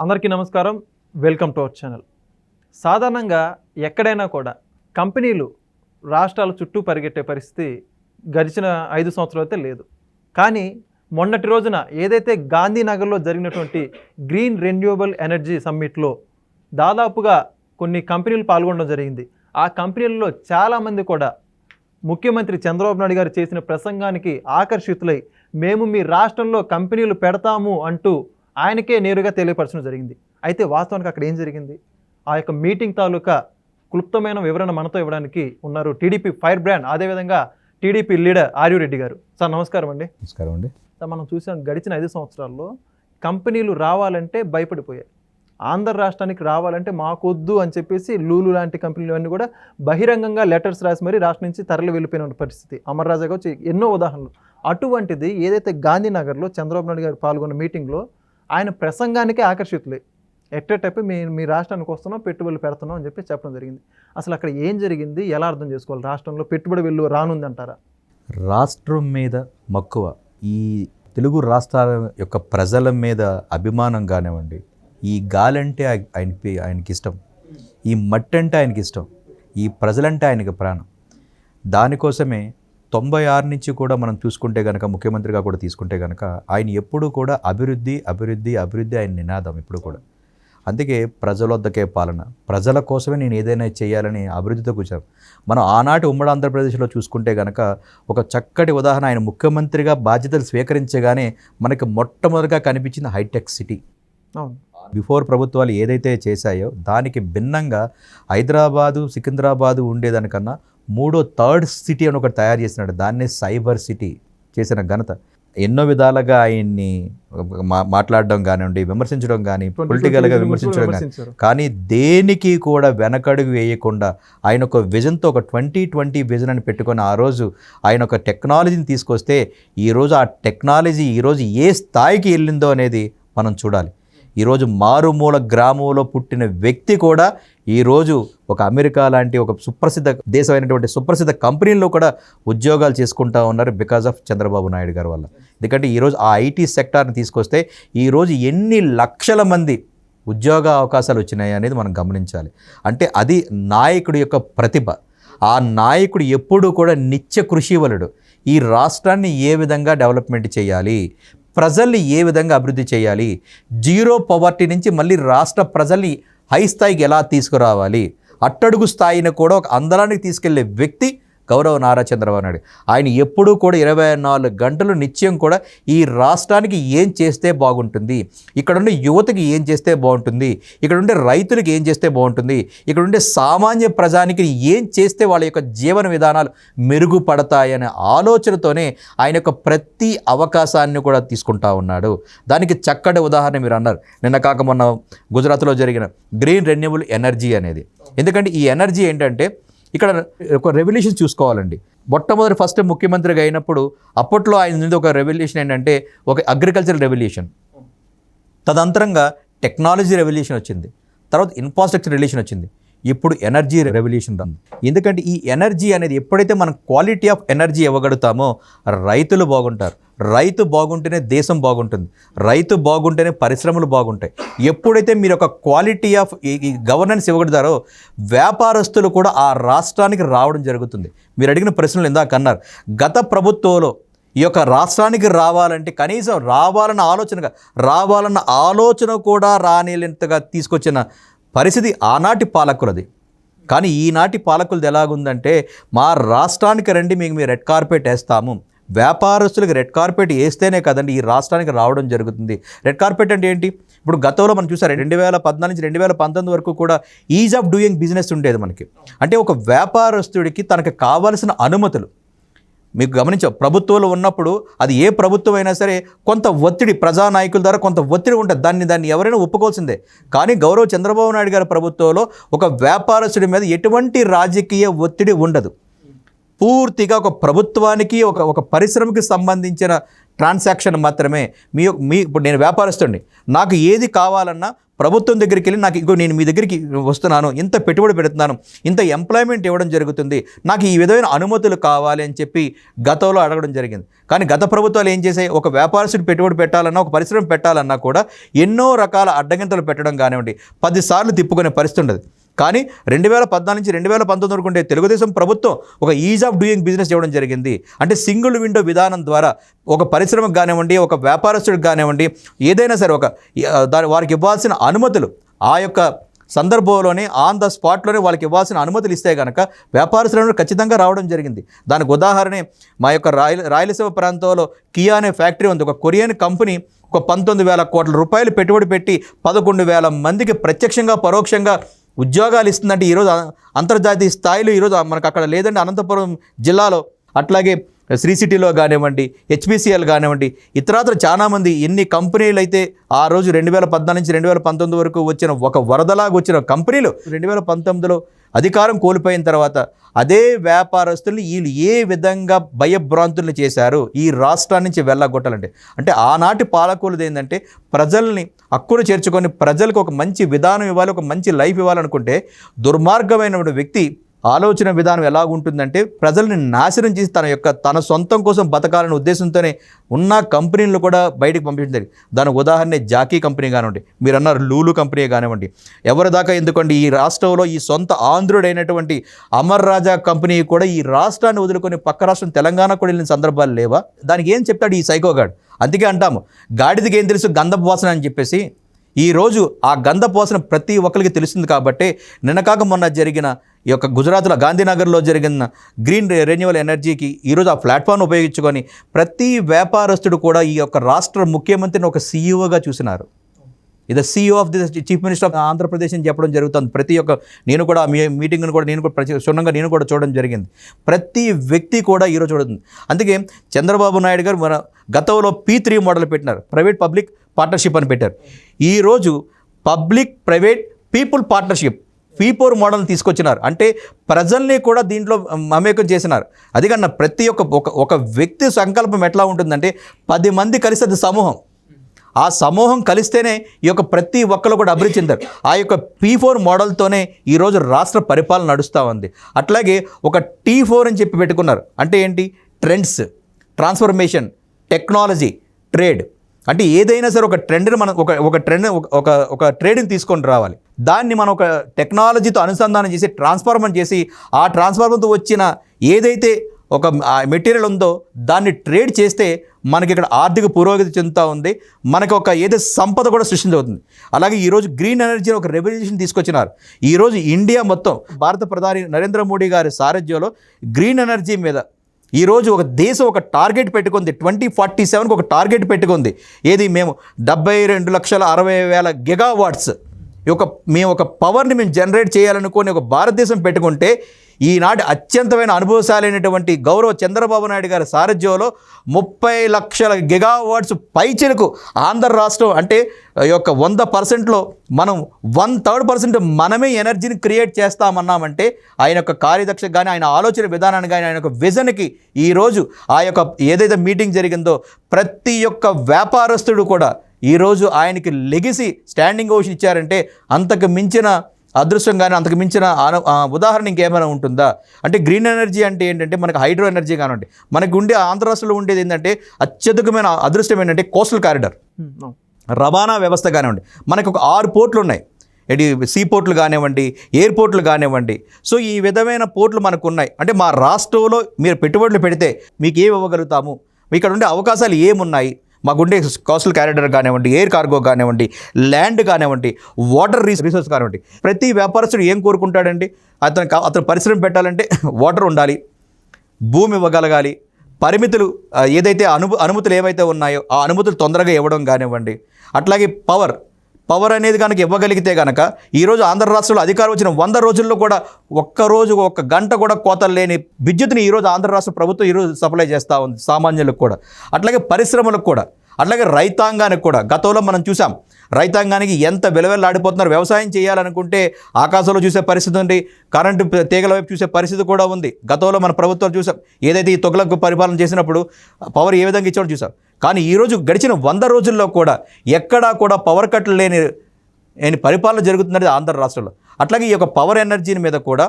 అందరికీ నమస్కారం. Welcome to our channel. సాధారణంగా ఎక్కడైనా కూడా కంపెనీలు రాష్ట్రాల చుట్టూ పరిగెట్టే పరిస్థితి గడిచిన 5 సంవత్సరాలు అయితే లేదు. కానీ మొన్నటి రోజున ఏదైతే గాంధీనగర్లో జరిగినటువంటి గ్రీన్ రెన్యూవబుల్ ఎనర్జీ సమ్మిట్లో దాదాపుగా కొన్ని కంపెనీలు పాల్గొనడం జరిగింది. ఆ కంపెనీలలో చాలామంది కూడా ముఖ్యమంత్రి చంద్రబాబు నాయుడు గారు చేసిన ప్రసంగానికి ఆకర్షితులై మేము మీ రాష్ట్రంలో కంపెనీలు పెడతాము అంటూ ఆయనకే నేరుగా తెలియపరచడం జరిగింది. అయితే వాస్తవానికి అక్కడ ఏం జరిగింది, ఆ యొక్క మీటింగ్ తాలూకా క్లుప్తమైన వివరణ మనతో ఇవ్వడానికి ఉన్నారు టీడీపీ ఫైర్ బ్రాండ్, అదేవిధంగా టీడీపీ లీడర్ ఆర్యు రెడ్డి గారు. సార్ నమస్కారం అండి. నమస్కారం అండి. సార్, మనం చూసాం గడిచిన 5 సంవత్సరాల్లో కంపెనీలు రావాలంటే భయపడిపోయాయి. ఆంధ్ర రాష్ట్రానికి రావాలంటే మాకొద్దు అని చెప్పేసి లూలు లాంటి కంపెనీలు అన్నీ కూడా బహిరంగంగా లెటర్స్ రాసి మరీ రాష్ట్రం నుంచి తరలి వెళ్ళిపోయిన పరిస్థితి. అమర్ రాజా గారు ఎన్నో ఉదాహరణలు. అటువంటిది ఏదైతే గాంధీనగర్లో చంద్రబాబు నాయుడు గారు పాల్గొన్న మీటింగ్లో ఆయన ప్రసంగానికి ఆకర్షితులే ఎట్టేటప్పి మీ రాష్ట్రానికి వస్తున్నాం, పెట్టుబడులు పెడుతున్నాం అని చెప్పి చెప్పడం జరిగింది. అసలు అక్కడ ఏం జరిగింది, ఎలా అర్థం చేసుకోవాలి? రాష్ట్రంలో పెట్టుబడి వెళ్ళు రానుంది అంటారా? రాష్ట్రం మీద మక్కువ, ఈ తెలుగు రాష్ట్రాల యొక్క ప్రజల మీద అభిమానం కానివ్వండి, ఈ గాలి అంటే ఆయనకి ఇష్టం, ఈ మట్టి అంటే ఆయనకి ఇష్టం, ఈ ప్రజలంటే ఆయనకి ప్రాణం. దానికోసమే 96 నుంచి కూడా మనం చూసుకుంటే కనుక, ముఖ్యమంత్రిగా కూడా తీసుకుంటే కనుక ఆయన ఎప్పుడూ కూడా అభివృద్ధి అభివృద్ధి అభివృద్ధి ఆయన నినాదం ఎప్పుడు కూడా. అందుకే ప్రజల వద్దకే పాలన, ప్రజల కోసమే నేను ఏదైనా చేయాలని అభివృద్ధితో కూర్చాను. మనం ఆనాటి ఉమ్మడి ఆంధ్రప్రదేశ్లో చూసుకుంటే కనుక ఒక చక్కటి ఉదాహరణ, ఆయన ముఖ్యమంత్రిగా బాధ్యతలు స్వీకరించగానే మనకు మొట్టమొదటిగా కనిపించింది హైటెక్ సిటీ. అవును, బిఫోర్ ప్రభుత్వాలు ఏదైతే చేశాయో దానికి భిన్నంగా హైదరాబాదు సికింద్రాబాదు ఉండేదానికన్నా థర్డ్ సిటీ అని ఒకటి తయారు చేసినాడు. దాన్నే సైబర్ సిటీ చేసిన ఘనత. ఎన్నో విధాలుగా ఆయన్ని మాట్లాడడం కానివ్వండి, విమర్శించడం కానీ, పొలిటికల్గా విమర్శించడం కానీ దేనికి కూడా వెనకడుగు వేయకుండా ఆయన ఒక విజన్తో, ఒక 2020 విజన్ అని పెట్టుకొని ఆ రోజు ఆయన ఒక టెక్నాలజీని తీసుకొస్తే ఈరోజు ఆ టెక్నాలజీ ఈరోజు ఏ స్థాయికి వెళ్ళిందో అనేది మనం చూడాలి. ఈరోజు మారుమూల గ్రామంలో పుట్టిన వ్యక్తి కూడా ఈరోజు ఒక అమెరికా లాంటి ఒక సుప్రసిద్ధ దేశమైనటువంటి సుప్రసిద్ధ కంపెనీల్లో కూడా ఉద్యోగాలు చేసుకుంటా ఉన్నారు బికాజ్ ఆఫ్ చంద్రబాబు నాయుడు గారి వల్ల. ఎందుకంటే ఈరోజు ఆ ఐటీ సెక్టార్ని తీసుకొస్తే ఈరోజు ఎన్ని లక్షల మంది ఉద్యోగ అవకాశాలు వచ్చినాయి అనేది మనం గమనించాలి. అంటే అది నాయకుడి యొక్క ప్రతిభ. ఆ నాయకుడు ఎప్పుడూ కూడా నిత్య కృషివలుడు. ఈ రాష్ట్రాన్ని ఏ విధంగా డెవలప్మెంట్ చేయాలి, ప్రజల్ని ఏ విధంగా అభివృద్ధి చేయాలి, జీరో పవర్టీ నుంచి మళ్ళీ రాష్ట్ర ప్రజల్ని హై స్థాయికి ఎలా తీసుకురావాలి, అట్టడుగు స్థాయిని కూడా ఒక అందరానికి తీసుకెళ్లే వ్యక్తి గౌరవ నారా చంద్రబాబు నాయుడు. ఆయన ఎప్పుడూ కూడా 24 గంటలు నిత్యం కూడా ఈ రాష్ట్రానికి ఏం చేస్తే బాగుంటుంది, ఇక్కడ ఉండే యువతకి ఏం చేస్తే బాగుంటుంది, ఇక్కడ ఉండే రైతులకి ఏం చేస్తే బాగుంటుంది, ఇక్కడ ఉండే సామాన్య ప్రజానికి ఏం చేస్తే వాళ్ళ యొక్క జీవన విధానాలు మెరుగుపడతాయనే ఆలోచనతోనే ఆయన యొక్క ప్రతి అవకాశాన్ని కూడా తీసుకుంటా ఉన్నాడు. దానికి చక్కటి ఉదాహరణ మీరు అన్నారు, నిన్న కాక మొన్న గుజరాత్లో జరిగిన గ్రీన్ రెన్యూవబుల్ ఎనర్జీ అనేది. ఎందుకంటే ఈ ఎనర్జీ ఏంటంటే ఇక్కడ ఒక రెవల్యూషన్ చూసుకోవాలండి. మొట్టమొదటి ఫస్ట్ ముఖ్యమంత్రిగా అయినప్పుడు అప్పట్లో ఆయన నుండి ఒక రెవల్యూషన్ ఏంటంటే ఒక అగ్రికల్చరల్ రెవల్యూషన్, తదంతరంగా టెక్నాలజీ రెవల్యూషన్ వచ్చింది, తర్వాత ఇన్ఫ్రాస్ట్రక్చర్ రెవల్యూషన్ వచ్చింది, ఇప్పుడు ఎనర్జీ రెవల్యూషన్ ఉంది. ఎందుకంటే ఈ ఎనర్జీ అనేది ఎప్పుడైతే మనం క్వాలిటీ ఆఫ్ ఎనర్జీ ఇవ్వగలుగుతామో రైతులు బాగుంటారు, రైతు బాగుంటేనే దేశం బాగుంటుంది, రైతు బాగుంటేనే పరిశ్రమలు బాగుంటాయి. ఎప్పుడైతే మీరు ఒక క్వాలిటీ ఆఫ్ ఈ గవర్నెన్స్ ఇవ్వగలుగుతారో వ్యాపారస్తులు కూడా ఆ రాష్ట్రానికి రావడం జరుగుతుంది. మీరు అడిగిన ప్రశ్నలు ఇందాక అన్నారు, గత ప్రభుత్వంలో ఈ యొక్క రాష్ట్రానికి రావాలంటే కనీసం రావాలన్న ఆలోచన కూడా రానింతగా తీసుకొచ్చిన పరిస్థితి ఆనాటి పాలకులది. కానీ ఈనాటి పాలకులది ఎలాగుందంటే, మా రాష్ట్రానికి రండి, మీకు మీ రెడ్ కార్పెట్ వేస్తాము. వ్యాపారస్తులకు రెడ్ కార్పెట్ వేస్తేనే కదండి ఈ రాష్ట్రానికి రావడం జరుగుతుంది. రెడ్ కార్పెట్ అంటే ఏంటి? ఇప్పుడు గతంలో మనం చూసారు 2014 నుంచి 2019 వరకు కూడా ఈజ్ ఆఫ్ డూయింగ్ బిజినెస్ ఉండేది మనకి. అంటే ఒక వ్యాపారస్తుడికి తనకు కావాల్సిన అనుమతులు, మీకు గమనించాం ప్రభుత్వంలో ఉన్నప్పుడు అది ఏ ప్రభుత్వం అయినా సరే కొంత ఒత్తిడి, ప్రజానాయకుల ద్వారా కొంత ఒత్తిడి ఉంటుంది, దాన్ని ఎవరైనా ఒప్పుకోవాల్సిందే. కానీ గౌరవ చంద్రబాబు నాయుడు గారి ప్రభుత్వంలో ఒక వ్యాపారస్తుడి మీద ఎటువంటి రాజకీయ ఒత్తిడి ఉండదు. పూర్తిగా ఒక ప్రభుత్వానికి ఒక పరిశ్రమకి సంబంధించిన ట్రాన్సాక్షన్ మాత్రమే. మీ ఇప్పుడు నేను వ్యాపారస్తుడిని, నాకు ఏది కావాలన్నా ప్రభుత్వం దగ్గరికి వెళ్ళి నాకు ఇంకో నేను మీ దగ్గరికి వస్తున్నాను, ఇంత పెట్టుబడి పెడుతున్నాను, ఇంత ఎంప్లాయ్మెంట్ ఇవ్వడం జరుగుతుంది, నాకు ఈ విధమైన అనుమతులు కావాలి అని చెప్పి గతంలో అడగడం జరిగింది. కానీ గత ప్రభుత్వాలు ఏం చేసాయి, ఒక వ్యాపారస్తుడు పెట్టుబడి పెట్టాలన్నా, ఒక పరిశ్రమ పెట్టాలన్నా కూడా ఎన్నో రకాల అడ్డగింతలు పెట్టడం కానివ్వండి, 10 సార్లు తిప్పుకునే పరిస్థితి ఉండదు. కానీ 2014 నుంచి 2019 వరకు ఉండే తెలుగుదేశం ప్రభుత్వం ఒక ఈజ్ ఆఫ్ డూయింగ్ బిజినెస్ ఇవ్వడం జరిగింది. అంటే సింగిల్ విండో విధానం ద్వారా ఒక పరిశ్రమకు కానివ్వండి, ఒక వ్యాపారస్తుడికి కానివ్వండి, ఏదైనా సరే వారికి ఇవ్వాల్సిన అనుమతులు ఆ యొక్క సందర్భంలోనే ఆన్ ద స్పాట్లోనే వాళ్ళకి ఇవ్వాల్సిన అనుమతులు ఇస్తే కనుక వ్యాపారస్తులను ఖచ్చితంగా రావడం జరిగింది. దానికి ఉదాహరణే మా యొక్క రాయలసీమ ప్రాంతంలో కియా అనే ఫ్యాక్టరీ ఉంది. ఒక కొరియన్ కంపెనీ ఒక 19,000 కోట్ల రూపాయలు పెట్టుబడి పెట్టి 11,000 మందికి ప్రత్యక్షంగా పరోక్షంగా ఉద్యోగాలు ఇస్తుందంటే ఈరోజు అంతర్జాతీయ స్థాయిలో ఈరోజు మనకు అక్కడ లేదండి. అనంతపురం జిల్లాలో, అట్లాగే శ్రీ సిటీలో కానివ్వండి, హెచ్పిసిఎల్ కానివ్వండి, ఇతరాత్ర చాలామంది ఎన్ని కంపెనీలు అయితే ఆ రోజు 2014 నుంచి 2019 వరకు వచ్చిన ఒక వరదలాగా వచ్చిన కంపెనీలు 2019లో అధికారం కోల్పోయిన తర్వాత అదే వ్యాపారస్తుల్ని వీళ్ళు ఏ విధంగా భయభ్రాంతుల్ని చేశారు ఈ రాష్ట్రాన్ని నుంచి వెళ్ళగొట్టాలంటే. అంటే ఆనాటి పాలకులది ఏంటంటే ప్రజల్ని హక్కును చేర్చుకొని ప్రజలకు ఒక మంచి విధానం ఇవ్వాలి, ఒక మంచి లైఫ్ ఇవ్వాలనుకుంటే దుర్మార్గమైన వ్యక్తి ఆలోచన విధానం ఎలాగుంటుందంటే ప్రజల్ని నాశనం చేసి తన సొంతం కోసం బతకాలనే ఉద్దేశంతోనే ఉన్న కంపెనీలను కూడా బయటకు పంపించింది. దానికి ఉదాహరణ జాకీ కంపెనీ కానివ్వండి, మీరు అన్నారు లూలు కంపెనీ కానివ్వండి, ఎవరి దాకా ఎందుకండి ఈ రాష్ట్రంలో ఈ సొంత ఆంధ్రుడైనటువంటి అమర్ రాజా కంపెనీ కూడా ఈ రాష్ట్రాన్ని వదులుకొని పక్క రాష్ట్రం తెలంగాణ కూడా వెళ్ళిన సందర్భాలు లేవా? దానికి ఏం చెప్తాడు ఈ సైకోగాడు? అందుకే అంటాము గాడిదకి ఏం తెలుసు గంధపు వాసన అని చెప్పేసి. ఈరోజు ఆ గంధపు వాసన ప్రతి ఒక్కరికి తెలుస్తుంది కాబట్టి నిన్నకాక మొన్న జరిగిన ఈ యొక్క గుజరాత్లో గాంధీనగర్లో జరిగిన గ్రీన్ రెన్యూవల్ ఎనర్జీకి ఈరోజు ఆ ప్లాట్ఫామ్ ఉపయోగించుకొని ప్రతి వ్యాపారస్తుడు కూడా ఈ యొక్క రాష్ట్ర ముఖ్యమంత్రిని ఒక సీఈఓగా చూసినారు. ఇది CEO of the chief minister of Andhra Pradesh అని చెప్పడం జరుగుతుంది. ప్రతి ఒక్క నేను కూడా మీటింగ్ను కూడా క్షుణ్ణంగా నేను కూడా చూడడం జరిగింది. ప్రతి వ్యక్తి కూడా ఈరోజు చూడుతుంది. అందుకే చంద్రబాబు నాయుడు గారు మన గతంలో P3 మోడల్ పెట్టినారు, ప్రైవేట్ పబ్లిక్ పార్ట్నర్షిప్ అని పెట్టారు. ఈరోజు public private people partnership P4 మోడల్ని తీసుకొచ్చినారు. అంటే ప్రజల్ని కూడా దీంట్లో మమేకం చేసినారు. అది కన్నా ప్రతి ఒక వ్యక్తి సంకల్పం ఎట్లా ఉంటుందంటే 10 మంది కలిసి అది సమూహం, ఆ సమూహం కలిస్తేనే ఈ యొక్క ప్రతి ఒక్కరు కూడా అభివృద్ధి చెందారు. ఆ యొక్క P4 మోడల్తోనే ఈరోజు రాష్ట్ర పరిపాలన నడుస్తూ ఉంది. అట్లాగే ఒక T4 అని చెప్పి పెట్టుకున్నారు. అంటే ఏంటి? Trends, transformation, technology, trade. అంటే ఏదైనా సరే ఒక ట్రెండ్ని మనం ఒక ట్రేడ్ని తీసుకొని రావాలి. దాన్ని మనం ఒక టెక్నాలజీతో అనుసంధానం చేసి ట్రాన్స్ఫార్మర్ చేసి ఆ ట్రాన్స్ఫార్మర్తో వచ్చిన ఏదైతే ఒక మెటీరియల్ ఉందో దాన్ని ట్రేడ్ చేస్తే మనకి ఇక్కడ ఆర్థిక పురోగతి చెందుతూ ఉంది, మనకి ఒక ఏదో సంపద కూడా సృష్టించవుతుంది. అలాగే ఈరోజు గ్రీన్ ఎనర్జీని ఒక రెవల్యూషన్ తీసుకొచ్చినారు. ఈరోజు ఇండియా మొత్తం భారత ప్రధాని నరేంద్ర మోడీ గారి సారథ్యంలో గ్రీన్ ఎనర్జీ మీద ఈరోజు ఒక దేశం ఒక టార్గెట్ పెట్టుకుంది. 2047కి ఒక టార్గెట్ పెట్టుకుంది. ఏది? మేము 72,60,000 గిగావాట్స్ మేము ఒక పవర్ని మేము జనరేట్ చేయాలనుకుని ఒక భారతదేశం పెట్టుకుంటే ఈనాటి అత్యంతమైన అనుభవశాలైనటువంటి గౌరవ చంద్రబాబు నాయుడు గారి సారథ్యంలో 30 లక్షల గిగావాట్స్ పైచిలకు ఆంధ్ర రాష్ట్రం అంటే ఈ యొక్క 100%లో మనం 1/3% మనమే ఎనర్జీని క్రియేట్ చేస్తామన్నామంటే ఆయన యొక్క కార్యదక్షత కానీ ఆయన ఆలోచన విధానాన్ని కానీ ఆయన యొక్క విజన్కి ఈరోజు ఆ యొక్క ఏదైతే మీటింగ్ జరిగిందో ప్రతి ఒక్క వ్యాపారస్తుడు కూడా ఈరోజు ఆయనకి లెగసీ స్టాండింగ్ ఓషన్ ఇచ్చారంటే అంతకు మించిన అదృష్టం కానీ అంతకు మించిన ఉదాహరణ ఇంకేమైనా ఉంటుందా? అంటే గ్రీన్ ఎనర్జీ అంటే ఏంటంటే మనకి హైడ్రో ఎనర్జీ కానివ్వండి, మనకు ఉండే ఆంధ్ర రాష్ట్రంలో ఉండేది ఏంటంటే అత్యధికమైన అదృష్టం ఏంటంటే కోస్టల్ కారిడార్, రవాణా వ్యవస్థ కానివ్వండి. మనకు ఒక 6 పోర్ట్లు ఉన్నాయి. సీ పోర్ట్లు కానివ్వండి, ఎయిర్పోర్ట్లు కానివ్వండి. సో ఈ విధమైన పోర్ట్లు మనకు ఉన్నాయి. అంటే మా రాష్ట్రంలో మీరు పెట్టుబడులు పెడితే మీకు ఏమి ఇవ్వగలుగుతాము, ఇక్కడ ఉండే అవకాశాలు ఏమున్నాయి, మాకుండే కోస్టల్ కారిడార్ కానివ్వండి, ఎయిర్ కార్గో కానివ్వండి, ల్యాండ్ కానివ్వండి, వాటర్ రిసోర్స్ కానివ్వండి. ప్రతి వ్యాపారస్తుడు ఏం కోరుకుంటాడండి? అతను పరిశ్రమ పెట్టాలంటే వాటర్ ఉండాలి, భూమి ఇవ్వగలగాలి, పరిమితులు ఏదైతే అనుమతులు ఏవైతే ఉన్నాయో ఆ అనుమతులు తొందరగా ఇవ్వడం కానివ్వండి. అట్లాగే పవర్ అనేది కనుక ఇవ్వగలిగితే కనుక ఈరోజు ఆంధ్ర రాష్ట్రంలో అధికారం వచ్చిన 100 రోజుల్లో కూడా ఒక్క గంట కూడా కోతలు లేని విద్యుత్ని ఈరోజు ఆంధ్ర రాష్ట్ర ప్రభుత్వం ఈరోజు సప్లై చేస్తూ ఉంది సామాన్యులకు కూడా. అట్లాగే పరిశ్రమలకు కూడా, అట్లాగే రైతాంగానికి కూడా. గతంలో మనం చూసాం రైతాంగానికి ఎంత విలువెల్లాడిపోతున్నారు. వ్యవసాయం చేయాలనుకుంటే ఆకాశంలో చూసే పరిస్థితి ఉంది, కరెంటు తీగల వైపు చూసే పరిస్థితి కూడా ఉంది. గతంలో మన ప్రభుత్వాలు చూసాం, ఏదైతే ఈ తొగలకు పరిపాలన చేసినప్పుడు పవర్ ఏ విధంగా ఇచ్చాడో చూసాం. కానీ ఈరోజు గడిచిన 100 రోజుల్లో కూడా ఎక్కడా కూడా పవర్ కట్లు లేని పరిపాలన జరుగుతున్నది ఆంధ్ర రాష్ట్రంలో. అట్లాగే ఈ యొక్క పవర్ ఎనర్జీని మీద కూడా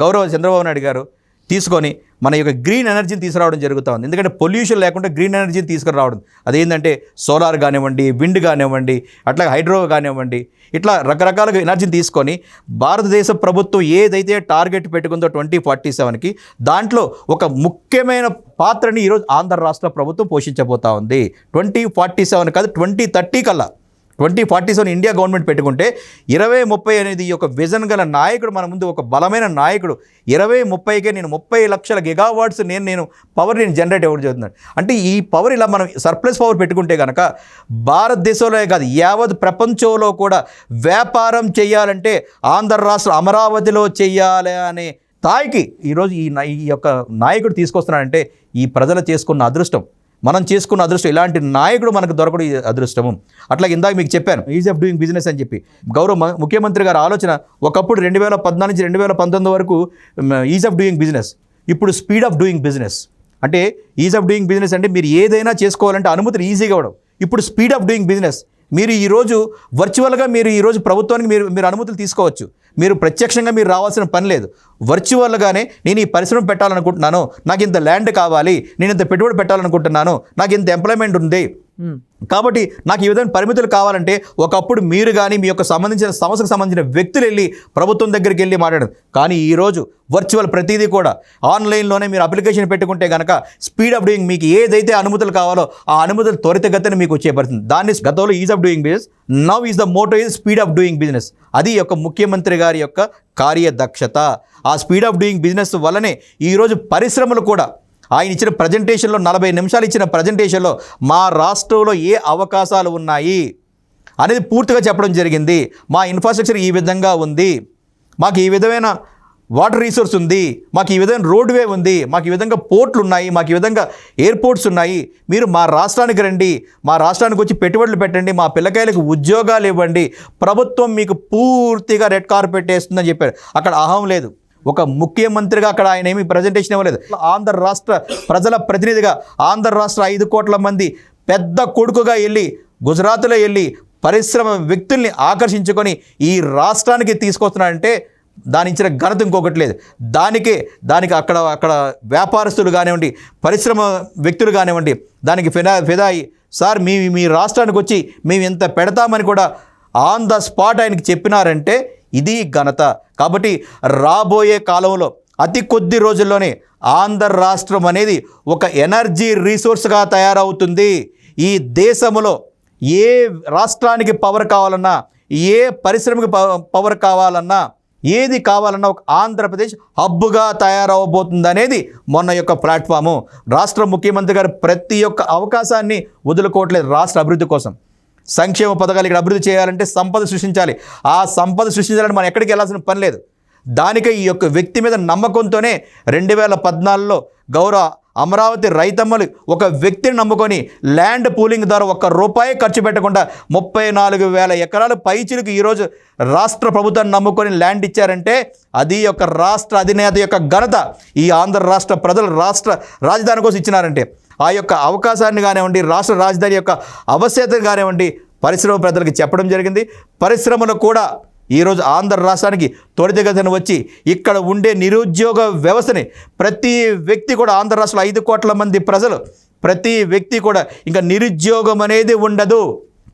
గౌరవ చంద్రబాబు నాయుడు గారు తీసుకొని మన యొక్క గ్రీన్ ఎనర్జీని తీసుకురావడం జరుగుతూ ఉంది. ఎందుకంటే పొల్యూషన్ లేకుండా గ్రీన్ ఎనర్జీని తీసుకురావడం, అదేంటంటే సోలార్ కానివ్వండి, విండ్ కానివ్వండి, అట్లాగే హైడ్రో కానివ్వండి, ఇట్లా రకరకాలుగా ఎనర్జీని తీసుకొని భారతదేశ ప్రభుత్వం ఏదైతే టార్గెట్ పెట్టుకుందో 2047కి, దాంట్లో ఒక ముఖ్యమైన పాత్రని ఈరోజు ఆంధ్ర రాష్ట్ర ప్రభుత్వం పోషించబోతా ఉంది. 2047 కాదు, 2030 కల్లా 2047 ఇండియా గవర్నమెంట్ పెట్టుకుంటే 2030 అనేది ఈ యొక్క విజన్ గల నాయకుడు మన ముందు, ఒక బలమైన నాయకుడు. 2030కే నేను 30 లక్షల గిగావాట్స్ నేను పవర్ జనరేట్ ఇవ్వడం జరుగుతున్నాడు. అంటే ఈ పవర్ ఇలా మనం సర్ప్లస్ పవర్ పెట్టుకుంటే కనుక భారతదేశంలో కాదు, యావత్ ప్రపంచంలో కూడా వ్యాపారం చేయాలంటే ఆంధ్ర రాష్ట్రం అమరావతిలో చేయాలి అనే స్థాయికి ఈరోజు ఈ యొక్క నాయకుడు తీసుకొస్తున్నాడంటే ఈ ప్రజలు చేసుకున్న అదృష్టం, మనం చేసుకున్న అదృష్టం. ఇలాంటి నాయకుడు మనకు దొరకడం అదృష్టము. అట్లా ఇందాక మీకు చెప్పాను ఈజ్ ఆఫ్ డూయింగ్ బిజినెస్ అని చెప్పి. గౌరవ ముఖ్యమంత్రి గారి ఆలోచన ఒకప్పుడు 2014 నుంచి 2019 వరకు ఈజ్ ఆఫ్ డూయింగ్ బిజినెస్, ఇప్పుడు స్పీడ్ ఆఫ్ డూయింగ్ బిజినెస్. అంటే ఈజ్ ఆఫ్ డూయింగ్ బిజినెస్ అంటే మీరు ఏదైనా చేసుకోవాలంటే అనుమతులు ఈజీగా ఇవ్వడం. ఇప్పుడు స్పీడ్ ఆఫ్ డూయింగ్ బిజినెస్, మీరు ఈరోజు వర్చువల్గా మీరు ఈరోజు ప్రభుత్వానికి మీరు అనుమతులు తీసుకోవచ్చు. మీరు ప్రత్యక్షంగా మీరు రావాల్సిన పని లేదు. వర్చువల్గానే నేను ఈ పరిశ్రమ పెట్టాలనుకుంటున్నాను, నాకు ఇంత ల్యాండ్ కావాలి, నేను ఇంత పెట్టుబడి పెట్టాలనుకుంటున్నాను, నాకు ఇంత ఎంప్లాయ్మెంట్ ఉంది, కాబట్టి నాకు ఈ విధమైన పరిమితులు కావాలంటే ఒకప్పుడు మీరు కానీ మీ యొక్క సంబంధించిన సమస్యకు సంబంధించిన వ్యక్తులు వెళ్ళి ప్రభుత్వం దగ్గరికి వెళ్ళి మాట్లాడారు. కానీ ఈరోజు వర్చువల్ ప్రతిదీ కూడా ఆన్లైన్లోనే మీరు అప్లికేషన్ పెట్టుకుంటే కనుక స్పీడ్ ఆఫ్ డూయింగ్, మీకు ఏదైతే అనుమతులు కావాలో ఆ అనుమతులు త్వరితగతిన మీకు వచ్చే పరిస్థితి. దాన్ని గతంలో is of doing business, now is the motto is speed of doing business. అది యొక్క ముఖ్యమంత్రి గారి యొక్క కార్యదక్షత. ఆ స్పీడ్ ఆఫ్ డూయింగ్ బిజినెస్ వల్లనే ఈరోజు పరిశ్రమలు కూడా ఆయన ఇచ్చిన ప్రజెంటేషన్లో 40 నిమిషాలు ఇచ్చిన ప్రజెంటేషన్లో మా రాష్ట్రంలో ఏ అవకాశాలు ఉన్నాయి అనేది పూర్తిగా చెప్పడం జరిగింది. మా ఇన్ఫ్రాస్ట్రక్చర్ ఈ విధంగా ఉంది, మాకు ఈ విధమైన వాటర్ రిసోర్స్ ఉంది, మాకు ఈ విధమైన రోడ్వే ఉంది, మాకు ఈ విధంగా పోర్ట్లు ఉన్నాయి, మాకు ఈ విధంగా ఎయిర్పోర్ట్స్ ఉన్నాయి, మీరు మా రాష్ట్రానికి రండి, మా రాష్ట్రానికి వచ్చి పెట్టుబడులు పెట్టండి, మా పిల్లకాయలకు ఉద్యోగాలు ఇవ్వండి, ప్రభుత్వం మీకు పూర్తిగా రెడ్ కార్పెట్ వేస్తుందని చెప్పారు. అక్కడ అహం లేదు. ఒక ముఖ్యమంత్రిగా అక్కడ ఆయన ఏమీ ప్రజెంటేషన్ ఇవ్వలేదు. ఆంధ్ర రాష్ట్ర ప్రజల ప్రతినిధిగా, ఆంధ్ర రాష్ట్ర 5 కోట్ల మంది పెద్ద కొడుకుగా వెళ్ళి గుజరాత్లో వెళ్ళి పరిశ్రమ వ్యక్తుల్ని ఆకర్షించుకొని ఈ రాష్ట్రానికి తీసుకొస్తున్నాడంటే దాని ఇచ్చిన ఘనత ఇంకొకటి లేదు. దానికి అక్కడ వ్యాపారస్తులు కానివ్వండి, పరిశ్రమ వ్యక్తులు కానివ్వండి, దానికి ఫిదాయి సార్ మీ రాష్ట్రానికి వచ్చి మేము ఎంత పెడతామని కూడా ఆన్ ద స్పాట్ ఆయనకి చెప్పినారంటే ఇది ఘనత. కాబట్టి రాబోయే కాలంలో అతి కొద్ది రోజుల్లోనే ఆంధ్ర రాష్ట్రం అనేది ఒక ఎనర్జీ రీసోర్స్గా తయారవుతుంది. ఈ దేశంలో ఏ రాష్ట్రానికి పవర్ కావాలన్నా, ఏ పరిశ్రమకి పవర్ కావాలన్నా, ఏది కావాలన్నా ఒక ఆంధ్రప్రదేశ్ హబ్గా తయారవబోతుంది అనేది మొన్న యొక్క ప్లాట్ఫాము. రాష్ట్ర ముఖ్యమంత్రి గారు ప్రతి ఒక్క అవకాశాన్ని వదులుకోవట్లేదు రాష్ట్ర అభివృద్ధి కోసం. సంక్షేమ పథకాలు ఇక్కడ అభివృద్ధి చేయాలంటే సంపద సృష్టించాలి. ఆ సంపద సృష్టించాలని మనం ఎక్కడికి వెళ్ళాల్సిన పని లేదు. దానికే ఈ యొక్క వ్యక్తి మీద నమ్మకంతోనే 2014లో గౌరవ అమరావతి రైతమ్మలు ఒక వ్యక్తిని నమ్ముకొని ల్యాండ్ పూలింగ్ ద్వారా ₹1 ఖర్చు పెట్టకుండా 34,000 ఎకరాలు పైచిలకు ఈరోజు రాష్ట్ర ప్రభుత్వాన్ని నమ్ముకొని ల్యాండ్ ఇచ్చారంటే అది యొక్క రాష్ట్ర అధినేత యొక్క ఘనత. ఈ ఆంధ్ర రాష్ట్ర ప్రజలు రాష్ట్ర రాజధాని కోసం ఇచ్చినారంటే ఆ యొక్క అవకాశాన్ని కానివ్వండి, రాష్ట్ర రాజధాని యొక్క ఆవశ్యకతను కానివ్వండి పరిశ్రమ ప్రజలకు చెప్పడం జరిగింది. పరిశ్రమలు కూడా ఈరోజు ఆంధ్ర రాష్ట్రానికి త్వరితగతిన వచ్చి ఇక్కడ ఉండే నిరుద్యోగ వ్యవస్థని ప్రతి వ్యక్తి కూడా ఆంధ్ర రాష్ట్రంలో 5 కోట్ల మంది ప్రజలు ప్రతి వ్యక్తి కూడా ఇంకా నిరుద్యోగం అనేది ఉండదు.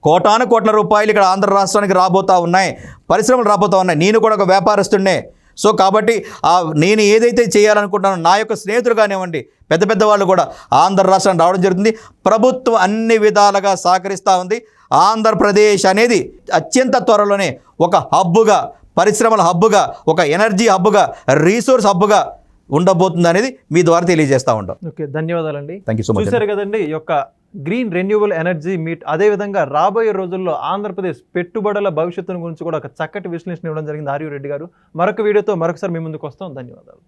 కోటాను కోట్ల రూపాయలు ఇక్కడ ఆంధ్ర రాష్ట్రానికి రాబోతూ ఉన్నాయి, పరిశ్రమలు రాబోతూ ఉన్నాయి. నేను కూడా ఒక వ్యాపారస్తున్నే. సో కాబట్టి నేను ఏదైతే చేయాలనుకుంటున్నానో నా యొక్క స్నేహితులు కానివ్వండి, పెద్ద వాళ్ళు కూడా ఆంధ్ర రాష్ట్రానికి రావడం జరుగుతుంది. ప్రభుత్వం అన్ని విధాలుగా సహకరిస్తూ ఉంది. ఆంధ్రప్రదేశ్ అనేది అత్యంత త్వరలోనే ఒక హబ్బుగా, పరిశ్రమల హబ్బుగా, ఒక ఎనర్జీ హబ్బుగా, రీసోర్స్ హబ్బుగా ఉండబోతుంది అనేది మీ ద్వారా తెలియజేస్తూ ఉంటాం. ఓకే, ధన్యవాదాలండి. Thank you so much. చూశారు కదండి ఈ యొక్క గ్రీన్ రెన్యూవబుల్ ఎనర్జీ మీట్. అదేవిధంగా రాబోయే రోజుల్లో ఆంధ్రప్రదేశ్ పెట్టుబడుల భవిష్యత్తును గురించి కూడా ఒక చక్కటి విశ్లేషణ ఇవ్వడం జరిగింది ఆర్యు రెడ్డి గారు. మరొక వీడియోతో మరొకసారి మీ ముందుకు వస్తాం. ధన్యవాదాలు.